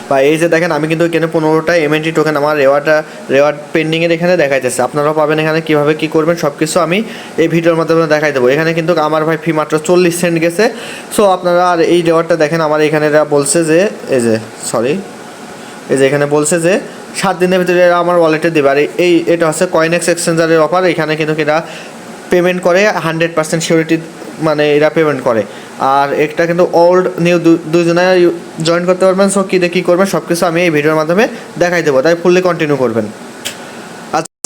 বা এই যে দেখেন আমি কিন্তু এখানে 15টা এমএনটি টোকেন আমার রেওয়ার্ড পেন্ডিংয়ের এখানে দেখাইতেছে। আপনারাও পাবেন এখানে কীভাবে কী করবেন সব কিছু আমি এই ভিডিওর মাধ্যমে দেখাই দেবো। এখানে কিন্তু আমার ভাই ফি মাত্র 40 সেন্ট গেছে। সো আপনারা আর এই রেওয়ার্ডটা দেখেন আমার এখানে এরা বলছে যে এই যে এখানে বলছে যে 7 দিনের ভিতরে এরা আমার ওয়ালেটে দেবে। আর এটা হচ্ছে কয়েনএক্স এক্সচেঞ্জারের অফার। এখানে কিন্তু এরা পেমেন্ট করে 100% সিওরিটি, মানে এরা পেমেন্ট করে। আর এটা কিন্তু ওল্ড নিউ দুজনে জয়েন করতে পারবেন। সো কী করবেন সব কিছু আমি এই ভিডিওর মাধ্যমে দেখাই দেবো, তাই ফুললি কন্টিনিউ করবেন।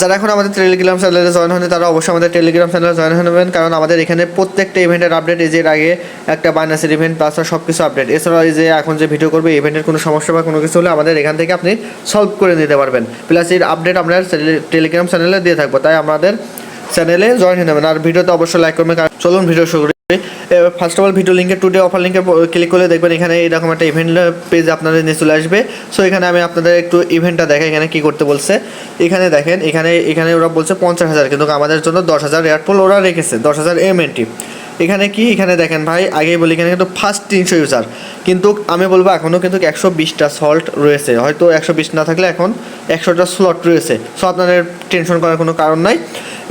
যারা এখন আমাদের টেলিগ্রাম চ্যানেলে জয়েন হয়নি তারা অবশ্যই আমাদের টেলিগ্রাম চ্যানেলে জয়েন হয়ে নেবেন, কারণ আমাদের এখানে প্রত্যেকটা ইভেন্টের আপডেট, এই যে এর আগে একটা বাইনাসের ইভেন্ট প্লাস সব কিছু আপডেট, এছাড়াও এই যে এখন যে ভিডিও করবে ইভেন্টের কোনো সমস্যা বা কোনো কিছু হলে আমাদের এখান থেকে আপনি সলভ করে নিতে পারবেন। প্লাস এর আপডেট আমরা টেলিগ্রাম চ্যানেলে দিয়ে থাকবো, তাই আমাদের চ্যানেলে জয়েন হয়ে নেবেন। আর ভিডিওতে অবশ্যই লাইক করবেন। চলুন ভিডিও শুরু করি। ফার্স্ট অফ অল ভিডিও লিঙ্কে টুডে অফার লিঙ্কে ক্লিক করে দেখবেন এখানে এরকম একটা ইভেন্ট পেজ আপনাদের নিয়ে চলে আসবে। সো এখানে আমি আপনাদের একটু ইভেন্টটা দেখাই এখানে কী করতে বলছে। এখানে দেখেন এখানে ওরা বলছে 50,000, কিন্তু আমাদের জন্য 10,000 এয়ারপোল ওরা রেখেছে, 10,000 এমএনটি। এখানে দেখেন ভাই আগেই বলি এখানে কিন্তু ফার্স্ট 300 ইউজার, কিন্তু আমি বলবো এখনও কিন্তু 120টা সল্ট রয়েছে, হয়তো 120 না থাকলে এখন 100টা স্লট রয়েছে। সো আপনাদের টেনশন করার কোনো কারণ নাই।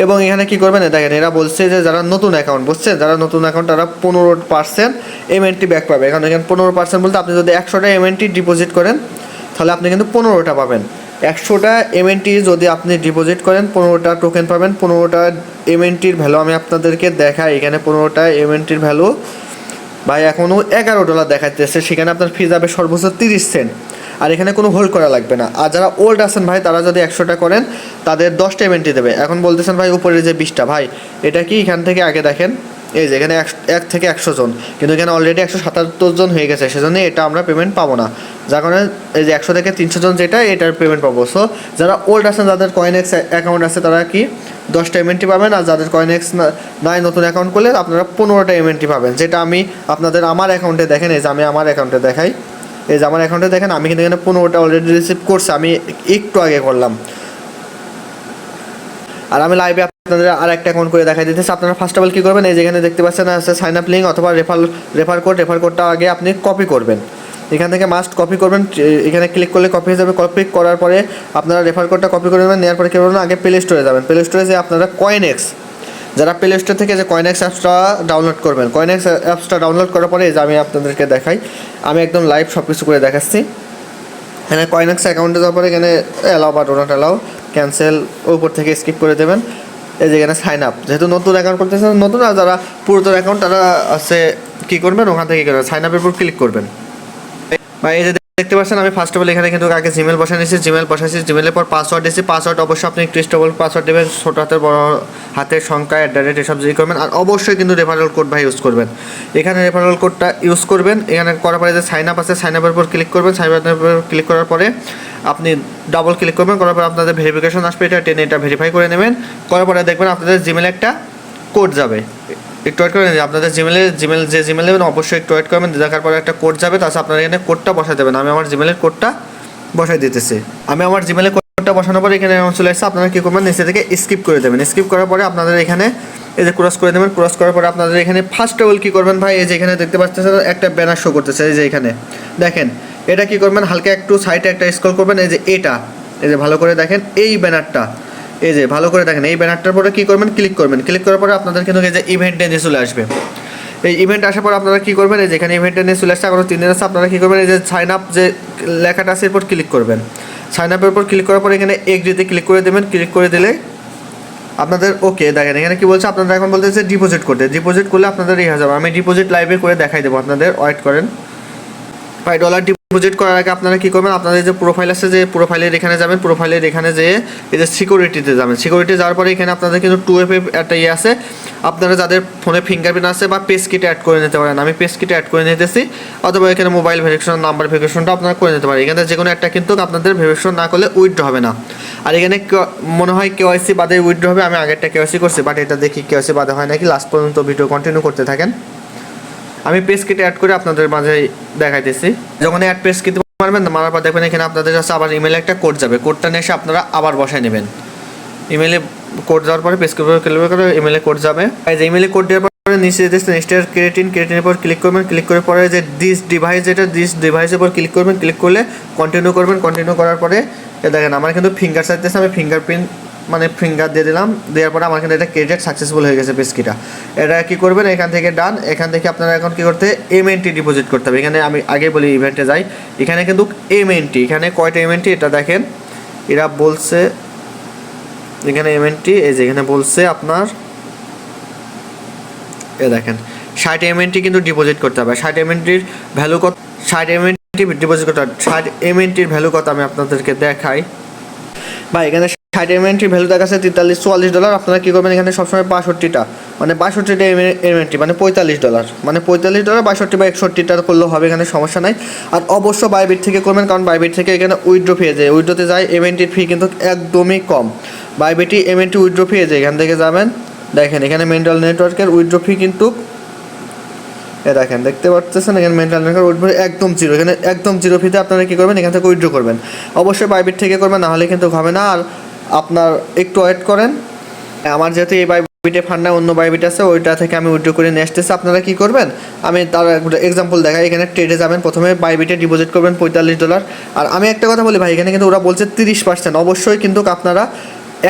এবং এখানে কী করবেন দেখেন এরা বলছে যে যারা নতুন অ্যাকাউন্ট, বুঝছেন, যারা নতুন অ্যাকাউন্ট তারা 15% এমএনটি ব্যাক পাবে। এখানে 15% বলতে আপনি যদি 100টা এমএনটি ডিপোজিট করেন তাহলে আপনি কিন্তু 15টা পাবেন। 100টা এমএনটি যদি আপনি ডিপোজিট করেন 15টা টোকেন পাবেন। 15টা এমএনটির ভ্যালু আমি আপনাদেরকে দেখাই। এখানে 15টা এমএনটির ভ্যালু ভাই এখনও $11 দেখাইতেছে, সেখানে আপনার ফি যাবে সর্বোচ্চ 30 সেন্ট। আর এখানে কোনো হোল্ড করা লাগবে না। আর যারা ওল্ড আছেন ভাই তারা যদি 100টা করেন তাদের 10টা এমএনটি দেবে। এখন বলতেছেন ভাই উপরে যে 20টা, ভাই এটা কি এখান থেকে আগে দেখেন এই যে এখানে 1 থেকে 100 জন, কিন্তু এখানে অলরেডি 177 জন হয়ে গেছে, সেজন্য এটা আমরা পেমেন্ট পাবো না। যার কারণে এই যে 100 থেকে 300 জন যেটা এটার পেমেন্ট পাবো। সো যারা ওল্ড আছেন, যাদের কয়েনএক্স অ্যাকাউন্ট আছে তারা কি 10টা এমএনটি পাবেন। আর যাদের কয়েনএক্স নাই নতুন অ্যাকাউন্ট করলে আপনারা 15টা এমএনটি পাবেন, যেটা আমি আপনাদের আমার অ্যাকাউন্টে দেখেন। এই যে আমি আমার অ্যাকাউন্টে দেখাই, এই যে আমার অ্যাকাউন্টে দেখেন আমি কিন্তু এখানে 15টা অলরেডি রিসিভ করছি, আমি একটু আগে করলাম। আর আমি লাইভে আপনাদের আর একটা অ্যাকাউন্ট করে দেখাই দিতেছি। আপনারা ফার্স্ট অফ অল কী করবেন, এই যেখানে দেখতে পাচ্ছেন আছে সাইন আপ লিঙ্ক অথবা রেফার কোডটা আগে আপনি কপি করবেন। এখান থেকে মাস্ট কপি করবেন, এখানে ক্লিক করলে কপি হয়ে যাবে। কপি করার পরে আপনারা রেফার কোডটা কপি করে নেবেন। নেওয়ার পরে কী করবেন, আগে প্লে স্টোরে যাবেন। প্লে স্টোরে যে আপনারা কয়েনএক্স, যারা প্লে স্টোর থেকে যে কয়েনএক্স অ্যাপসটা ডাউনলোড করবেন, কয়েনএক্স অ্যাপসটা ডাউনলোড করার পরে এই যে আমি আপনাদেরকে দেখাই, আমি একদম লাইভ সব কিছু করে দেখাচ্ছি। এখানে কয়েনএক্স অ্যাকাউন্টে যাওয়ার পরে এখানে অ্যালাউ বা ডো নট অ্যালাউ, ক্যান্সেল উপর থেকে স্কিপ করে দেবেন। এই যে এখানে সাইন আপ, যেহেতু নতুন অ্যাকাউন্ট করতেছেন নতুন, আর যারা পুরাতন অ্যাকাউন্ট তারা আছে কী করবেন, ওখান থেকে সাইন আপের উপর ক্লিক করবেন। বা এই যে দেখতে পাচ্ছেন আমি ফার্স্ট অফ অল এখানে কিন্তু আগে জিমেল বসাইছি, জিমেলের পর পাসওয়ার্ড দিয়েছি। পাসওয়ার্ড অবশ্যই আপনি একটু স্টেবল পাসওয়ার্ড দেবেন, ছোটো হাতের বড় হাতের সংখ্যা @ এসব যদি করবেন। আর অবশ্যই কিন্তু রেফারেল কোড ভাই ইউজ করবেন। এখানে রেফারেল কোডটা ইউজ করবেন। এখানে করার পরে যে সাইন আপ আছে, সাইন আপের উপর ক্লিক করবেন। সাইন আপের উপর ক্লিক করার পরে আপনি ডাবল ক্লিক করবেন, করার পরে আপনাদের ভেরিফিকেশন আসবে, এটা ভেরিফাই করে নেবেন। করার পরে দেখবেন আপনাদের জিমেলে একটা কোড যাবে, একটু ওয়েট করবেন। আপনাদের জিমেল দেবেন অবশ্যই একটু ওয়েট করবেন। দেখার পরে একটা কোড যাবে, তাছাড়া আপনারা এখানে কোডটা বসাই দেবেন। আমি আমার জিমেলের কোডটা বসাই দিতেছি। আমি আমার জিমেলের কোডটা বসানোর পরে এখানে চলে আসছে। আপনারা কী করবেন, নিচে থেকে স্কিপ করে দেবেন। স্কিপ করার পরে আপনাদের এখানে এই যে ক্রস করে দেবেন। ক্রস করার পরে আপনাদের এখানে ফার্স্ট অফ অল কী করবেন ভাই, এই যে এখানে দেখতে পাচ্ছেন একটা ব্যানার শো করতেছে, এই যে এখানে দেখেন। এটা কী করবেন, হালকা একটু সাইডে একটা স্ক্রল করবেন। এই যে এই যে ভালো করে দেখেন এই ব্যানারটা, এই যে ভালো করে দেখেন এই ব্যানারটার পরে কী করবেন, ক্লিক করবেন। ক্লিক করার পরে আপনাদের কিন্তু এই যে ইভেন্টে নিয়ে চলে আসবে। এই ইভেন্ট আসার পর আপনারা কী করবেন, এই যে এখানে ইভেন্টে নিয়ে চলে আসছে, আরও 3 দিন আছে। আপনারা কী করবেন, এই যে সাইন আপ যে লেখাটা আছে এরপর ক্লিক করবেন। সাইন আপের উপর ক্লিক করার পরে এখানে এগ্রিতে ক্লিক করে দেবেন। ক্লিক করে দিলে আপনাদের ওকে দেখেন এখানে কী বলছে, আপনারা এখন বলতেছে ডিপোজিট করতে। ডিপোজিট করলে আপনাদের এই হয়ে যাবে। আমি ডিপোজিট লাইভে করে দেখাই দেবো আপনাদের, ওয়েট করেন। $5 ডিপোজিট করার আগে আপনারা কী করবেন, আপনাদের যে প্রোফাইল আছে, যে প্রোফাইলের এখানে যাবেন। প্রোফাইলের এখানে যেয়ে এই যে সিকিউরিটিতে যাবেন। সিকিউরিটি যাওয়ার পরে এখানে আপনাদের কিন্তু 2FA একটা আছে। আপনারা যাদের ফোনে ফিঙ্গারপ্রিন্ট আছে বা পেজ কিটে অ্যাড করে নিতে পারেন। আমি পেজ কিটে অ্যাড করে নিতেছি, অথবা এখানে মোবাইল ভেরিফিকেশন, নাম্বার ভেরিফিকেশনটা আপনারা করে নিতে পারেন। এখানে যে কোনো একটা কিন্তু আপনাদের ভেরিফিকেশন না করলে উইথড্র হবে না। আর এখানে মনে হয় কেওয়াইসি বাদে উইথড্র হবে। আমি আগেরটা কেওয়াইসি করছি, বাট এটা দেখি কেওয়াইসি বাদে হয় নাকি। লাস্ট পর্যন্ত ভিডিও কন্টিনিউ করতে থাকেন। আমি পেজ কিটে অ্যাড করে আপনাদের মাঝে দেখাইতেছি। যখন অ্যাড পেজ কিটে মারবেন, মারার পর দেখবেন এখানে আপনাদের কাছে আবার ইমেলে একটা কোড যাবে। কোডটা নিয়ে এসে আপনারা আবার বসায় নেবেন। ইমেলে কোড যাওয়ার পরে পেজ কিটে ক্লিক করে ইমেলে কোড যাবে। এই যে ইমেলে কোড দেওয়ার পরে নিচে দিচ্ছে নেক্সটের ক্রিয়েটিনের পর ক্লিক করবেন, ক্লিক করে পরে যে দিস ডিভাইসের উপর ক্লিক করবেন, ক্লিক করলে কন্টিনিউ করবেন, কন্টিনিউ করার পরে দেখেন আমার কিন্তু ফিঙ্গার চাইতেছে, আমি ফিঙ্গারপ্রিন্ট মানে ফিঙ্গার দিয়ে দিলাম, দেওয়ার পরে আমার কিন্তু এটা ক্রিয়েটেড সাকসেসফুল হয়ে গেছে পেজকিটা। এটা কী করবেন, এখান থেকে ডান, এখান থেকে আপনারা এখন কী করতে এমএনটি ডিপোজিট করতে হবে। এখানে আমি আগে বলি ইভেন্টে যাই, এখানে কিন্তু এমএনটি, এখানে কয়টা এমএনটি এটা দেখেন, এরা বলছে এখানে এমএনটি, এই যে এখানে বলছে আপনার এ দেখেন 60 এমএনটি কিন্তু ডিপোজিট করতে হবে। 60 এমএনটির ভ্যালু কত, 60 এমএনটি ডিপোজিট করতে হবে। 60 এমএনটির ভ্যালু কত আমি আপনাদেরকে দেখাই ভাই। এখানে 60 এমএনটির ভ্যালু দেখাচ্ছে $43। আপনারা কী করবেন, এখানে সবসময় 62টা মানে 62টা এমএনটি মানে $45, মানে $45 62 বা 61টা করলেও হবে, এখানে সমস্যা নাই। আর অবশ্য বাইবিট থেকে করবেন, কারণ বাইবিট থেকে এখানে উইথড্র ফি যায়, উইথড্রোতে যায় এমএনটির ফি কিন্তু একদমই কম। বাইবিটি এমএনটি উইথড্র ফি যায়, এখান থেকে যাবেন, দেখেন এখানে মেন্টাল নেটওয়ার্কের উইথড্র ফি কিন্তু দেখেন দেখতে পাচ্ছেন, এখানে মেন্টাল নেটওয়ার্ক উইথড্র একদম জিরো, এখানে একদম জিরো ফিতে আপনারা কী করবেন, এখান থেকে উইথড্র করবেন। অবশ্যই বাইবিট থেকে করবেন, নাহলে কিন্তু হবে না। আর আপনার একটু ওয়েট করেন, আমার যেহেতু এই বাইবিটে ফান্ড না, অন্য বাইবিট আছে, ওইটা থেকে আমি উইথড্র করে নিয়ে আসতেছি। আপনারা কী করবেন, আমি তার এক্সাম্পল দেখাই। এখানে ট্রেডে যাবেন, প্রথমে বাইবিটে ডিপোজিট করবেন $45। আর আমি একটা কথা বলি ভাই, এখানে কিন্তু ওরা বলছে 30%, অবশ্যই কিন্তু আপনারা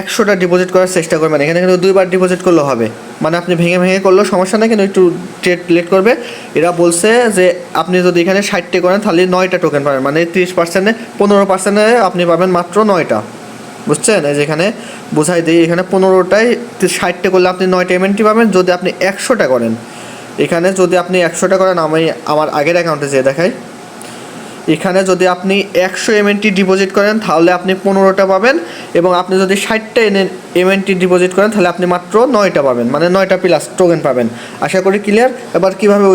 100টা ডিপোজিট করার চেষ্টা করবেন। এখানে কিন্তু 2বার ডিপোজিট করলেও হবে, মানে আপনি ভেঙে ভেঙে করলেও সমস্যা নেই, কিন্তু একটু ট্রেড প্লেট করবে। এরা বলছে যে আপনি যদি এখানে 60টে করেন তাহলে 9টা টোকেন পাবেন, মানে 30%-এ 15%-এ আপনি পাবেন মাত্র 9টা, বুঝছেন? এই যেখানে বোঝাই দিই, এখানে 15টায় 60টে করলে আপনি 9টা এমএনটি পাবেন। যদি আপনি 100টা করেন, এখানে যদি আপনি 100টা করেন, আমি আমার আগের অ্যাকাউন্টে যেয়ে দেখাই, এখানে যদি আপনি 100 এমএনটি ডিপোজিট করেন তাহলে আপনি 15টা পাবেন, এবং আপনি যদি 60টা এমএনটি ডিপোজিট করেন তাহলে আপনি মাত্র 9টা পাবেন, মানে 9টা প্লাস টোকেন পাবেন। আশা করি ক্লিয়ার। এবার কীভাবে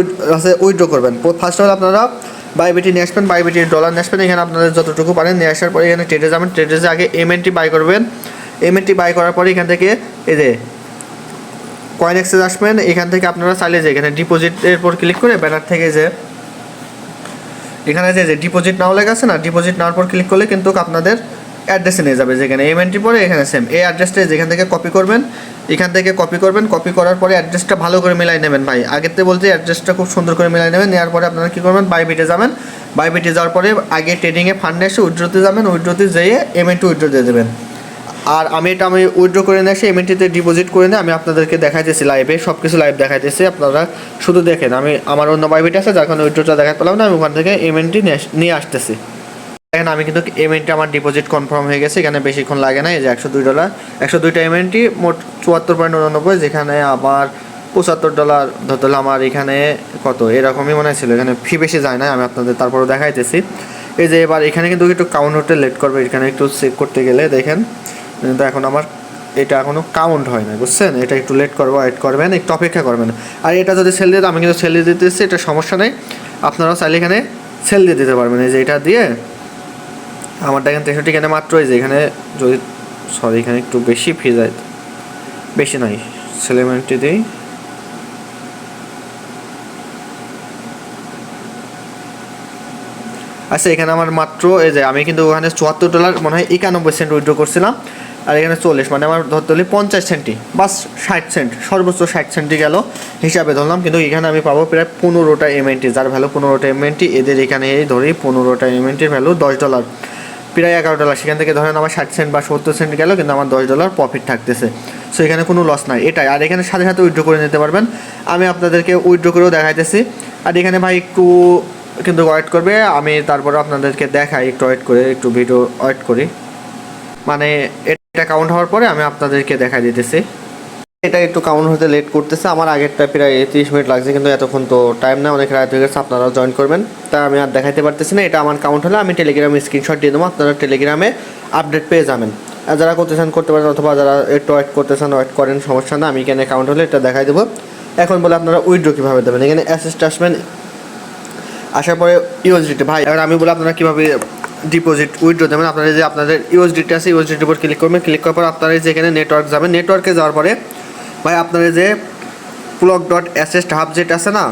উইথড্র করবেন, ফার্স্ট অফ অল আপনারা বাইবিটি নিয়ে আসবেন, বাইবিটির ডলার নিয়ে আসবেন, এখানে আপনাদের যতটুকু পারেন নিয়ে আসার পরে এখানে ট্রেডে যাবেন, ট্রেডে আগে এমএনটি বাই করবেন। এমএনটি বাই করার পরে এখান থেকে এই যে কয়েন এক্সচেঞ্জ আসবেন, এখান থেকে আপনারা চাইলে যে এখানে ডিপোজিটের উপর ক্লিক করে ব্যানার থেকে যে এখানে যে ডিপোজিট নাও লেখা আছে না, ডিপোজিট নেওয়ার পর ক্লিক করলে কিন্তু আপনাদের অ্যাড্রেসে নিয়ে যাবে, যেখানে এমএনটি পরে এখানে সেম এই অ্যাড্রেসটা যেখান থেকে কপি করবেন, এখান থেকে কপি করবেন। কপি করার পরে অ্যাড্রেসটা ভালো করে মিলাই নেবেন ভাই, আগেতে বলতে অ্যাড্রেসটা খুব সুন্দর করে মিলাই নেবেন। নেওয়ার পরে আপনারা কী করবেন, বাইবিটে যাবেন, বাইবিটে যাওয়ার পরে আগে ট্রেডিংয়ে ফান্ডে এসে উইথড্রোতে যাবেন, উইথড্রোতে যেয়ে এমএনটি উইথড্রো দিয়ে দেবেন। আর আমি উইথড্র করে নিয়ে এসে এমএনটিতে ডিপোজিট করে নিয়ে আমি আপনাদেরকে দেখাইতেছি লাইভে, সব কিছু লাইভ দেখাইতেছি, আপনারা শুধু দেখেন। আমি আমার অন্য বাইবিট আছে যার কারণে উইথড্রোটা দেখাতে পারলাম না, আমি ওখান থেকে এমএনটি নিয়ে আসতেছি। দেখেন আমি কিন্তু এমএনটি আমার ডিপোজিট কনফার্ম হয়ে গেছে, এখানে বেশিক্ষণ লাগে না। এই যে $102, 102টা এমএনটি, মোট 74.89, যেখানে আবার $75 ধরতে হলে আমার এখানে কত এরকমই মনে ছিল, এখানে ফি বেশি যায় না, আমি আপনাদের তারপরেও দেখাইতেছি। এই যে এবার এখানে কিন্তু একটু কাউন্ট হতে লেট করবে, এখানে একটু চেক করতে গেলে দেখেন, কিন্তু এখন আমার এটা এখনও কাউন্ট হয় না, বুঝছেন? এটা একটু লেট করবো, ওয়েট করবেন, একটু অপেক্ষা করবেন। আর এটা যদি সেল দিয়ে, আমি কিন্তু সেল দিয়ে দিতেছি, এটা সমস্যা নেই, আপনারাও চাইলে এখানে সেল দিয়ে দিতে পারবেন। এই যে এটা দিয়ে আমারটা এখানে 63, এখানে মাত্র এই যে এখানে যদি সরি এখানে একটু বেশি ফি যায়, বেশি নাই, সেলিমেন্টটি দিই। আচ্ছা এখানে আমার মাত্র এই যে আমি কিন্তু ওখানে $74 মনে হয় 91 সেন্ট উইথড্র করছিলাম, আর এখানে 40, মানে আমার ধরতে হলে 50 সেন্টই, বাস 60 সেন্ট, সর্বোচ্চ 60 সেন্টই গেল হিসাবে ধরলাম। কিন্তু এখানে আমি পাবো প্রায় 15টা এমএনটি, যার ভ্যালু 15টা এমএনটি। এদের এখানে এই ধরি 15টা এমএনটির ভ্যালু $10, প্রায় $11। সেখান থেকে ধরেন আমার 60 সেন্ট বা 70 সেন্ট গেল, কিন্তু আমার $10 প্রফিট থাকতেছে। সো এখানে কোনো লস নাই, এটাই। আর এখানে সাথে সাথে উইথড্র করে নিতে পারবেন, আমি আপনাদেরকে উইথড্র করেও দেখাইতেছি। আর এখানে ভাই একটু কিন্তু ওয়েট করবে, আমি তারপরে আপনাদেরকে দেখাই, একটু ওয়েট করে, একটু ভিডিও ওয়েট করি, মানে এটা কাউন্ট হওয়ার পরে আমি আপনাদেরকে দেখাই দিতেছি। এটা একটু কাউন্ট হতে লেট করতেছে, আমার আগেরটা প্রায় 30 মিনিট লাগছে, কিন্তু এতক্ষণ তো টাইম না, অনেক রাত হয়ে গেছে, আপনারাও জয়েন করবেন, তা আমি আর দেখাইতে পারতেছি না। এটা আমার কাউন্ট হলে আমি টেলিগ্রামে স্ক্রিনশট দিয়ে দেবো, আপনারা টেলিগ্রামে আপডেট পেয়ে যাবেন। আর যারা করতেছেন করতে পারেন, অথবা যারা একটু ওয়েট করতেছেন ওয়েট করেন, সমস্যা না, আমি এখানে কাউন্ট হলে এটা দেখাই দেবো। এখন বলে আপনারা উইথড্র কীভাবে দেবেন, এখানে অ্যাসেসটা আসবেন, আসার পরে ইউএসডিটি ভাই, এবার আমি বলে আপনারা কীভাবে ডিপোজিট উইথড্র দেবেন। আপনারা যে আপনাদের ইউএসডিটি আছে, ইউএসডিটির উপর ক্লিক করবেন, ক্লিক করার পর আপনারা যে এখানে নেটওয়ার্ক যাবেন, নেটওয়ার্কে যাওয়ার পরে ভাই আপনারা যে plug.assist-hub যেটা আছে না,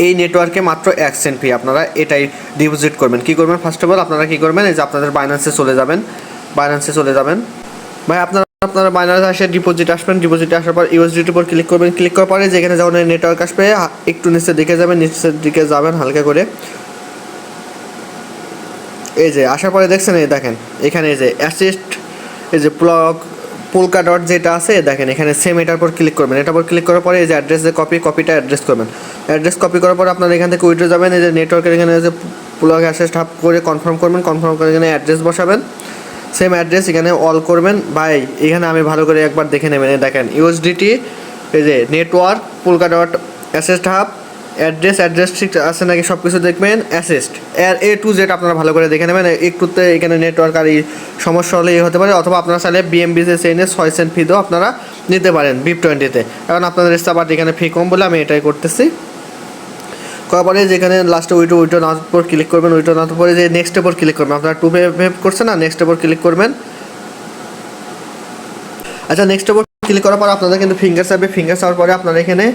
এই নেটওয়ার্কে মাত্র 1 সেন্ট ফি, আপনারা এটাই ডিপোজিট করবেন। কী করবেন, ফার্স্ট অফ অল আপনারা কী করবেন, এই যে আপনাদের বাইন্যান্সে চলে যাবেন, বাইন্যান্সে চলে যাবেন ভাই, আপনারা আপনারা বাইনান্সে আসে ডিপোজিট আসবেন, ডিপোজিটে আসার পর ইউএসডিটির উপর ক্লিক করবেন, ক্লিক করার পরে যেখানে যখন নেটওয়ার্ক আসবে একটু নিচের দিকে যাবেন, নিচের দিকে যাবেন হালকা করে। এই যে আসার পরে দেখছেন, এই দেখেন এখানে এই যে অ্যাসিস্ট, এই যে পোলকা ডট যেটা আছে দেখেন এখানে সেম এটার উপর ক্লিক করবেন। এটার উপর ক্লিক করার পরে এই যে অ্যাড্রেসে কপিটা অ্যাড্রেস করবেন। অ্যাড্রেস কপি করার পর আপনারা এখান থেকে উইড্রো যাবেন, এই যে নেটওয়ার্কের এখানে যে প্লাগ অ্যাসেস্ট হাব করে কনফার্ম করবেন, কনফার্ম করে এখানে অ্যাড্রেস বসাবেন, সেম অ্যাড্রেস এখানে অল করবেন। ভাই এখানে আমি ভালো করে একবার দেখে নেবেন, এই দেখেন ইউএসডিটি, এই যে network polka dot asset hub address ঠিক আছে নাকি সব কিছু দেখবেন, অ্যাসেস্ট এর A to Z আপনারা ভালো করে দেখে নেবেন। একটুতে এখানে নেটওয়ার্ক আর এই সমস্যা হলে হতে পারে, অথবা আপনারা চাইলে বিএমবিসি চেইনে 6 সেন্ট ফি দিয়েও আপনারা নিতে পারেন BIP20-তে। এখন আপনাদের বাট এখানে ফি কম বলে আমি এটাই করতেছি। করার পরে যেখানে লাস্টে উইড্রো নাওয়ার পর ক্লিক করবেন, উইড্রো নেওয়ার পরে যে নেক্সট উপর ক্লিক করবেন, আপনারা 2 পে করছেন না, নেক্সট উপর ক্লিক করবেন। আচ্ছা নেক্সট উপর ক্লিক করার পর আপনাদের কিন্তু ফিঙ্গার চাইবে, ফিঙ্গার চাওয়ার পরে আপনারা এখানে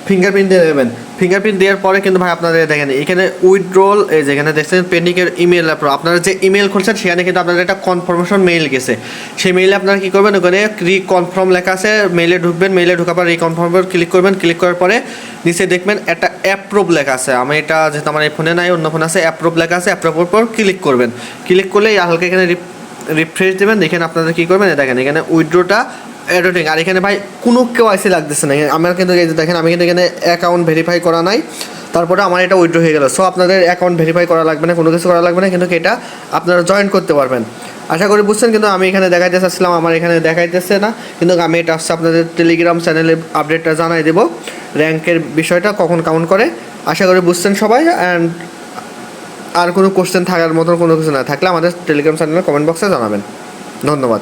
ফিঙ্গারপ্রিন্ট দিয়ে দেবেন। ফিঙ্গারপ্রিন্ট দেওয়ার পরে কিন্তু ভাই আপনাদের দেখেন এখানে উইথড্রল, এই যেখানে দেখছেন পেন্ডিংয়ের ইমেল, আপনারা যে ইমেল খুলছেন সেখানে কিন্তু আপনাদের একটা কনফার্মেশন মেইল গেছে। সেই মেইলে আপনারা কী করবেন, ওখানে রিকনফার্ম লেখা আছে, মেইলে ঢুকবেন, মেইলে ঢোকার পর রিকনফার্ম ক্লিক করবেন, ক্লিক করার পরে নিচে দেখবেন একটা অ্যাপ্রুভ লেখা আছে। আমি এটা যেহেতু আমার এই ফোনে নাই, অন্য ফোন আছে, অ্যাপ্রুভ লেখা আছে, অ্যাপ্রুভের উপর ক্লিক করবেন। ক্লিক করলে হালকা এখানে রিফ্রেশ দেবেন, দেখেন আপনাদের কী করবেন, দেখেন এখানে উইথড্রোটা এডিটিং। আর এখানে ভাই কোনো কেওয়াইসি লাগতেছে না, আমার কিন্তু এই যে দেখেন আমি কিন্তু এখানে অ্যাকাউন্ট ভেরিফাই করা নাই, তারপরে আমার এটা উইথড্র হয়ে গেল। সো আপনাদের অ্যাকাউন্ট ভেরিফাই করা লাগবে না, কোনো কিছু করা লাগবে না, কিন্তু এটা আপনারা জয়েন করতে পারবেন। আশা করি বুঝছেন। কিন্তু আমি এখানে দেখাইতে চাচ্ছিলাম, আমার এখানে দেখাইতেছে না, কিন্তু আমি এটা আসছে আপনাদের টেলিগ্রাম চ্যানেলে আপডেটটা জানাই দেবো, র্যাঙ্কের বিষয়টা কখন কাউন্ট করে। আশা করি বুঝছেন সবাই। অ্যান্ড আর কোনো কোশ্চেন থাকার মতন কোনো কিছু না থাকলে আমাদের টেলিগ্রাম চ্যানেলে কমেন্ট বক্সে জানাবেন। ধন্যবাদ।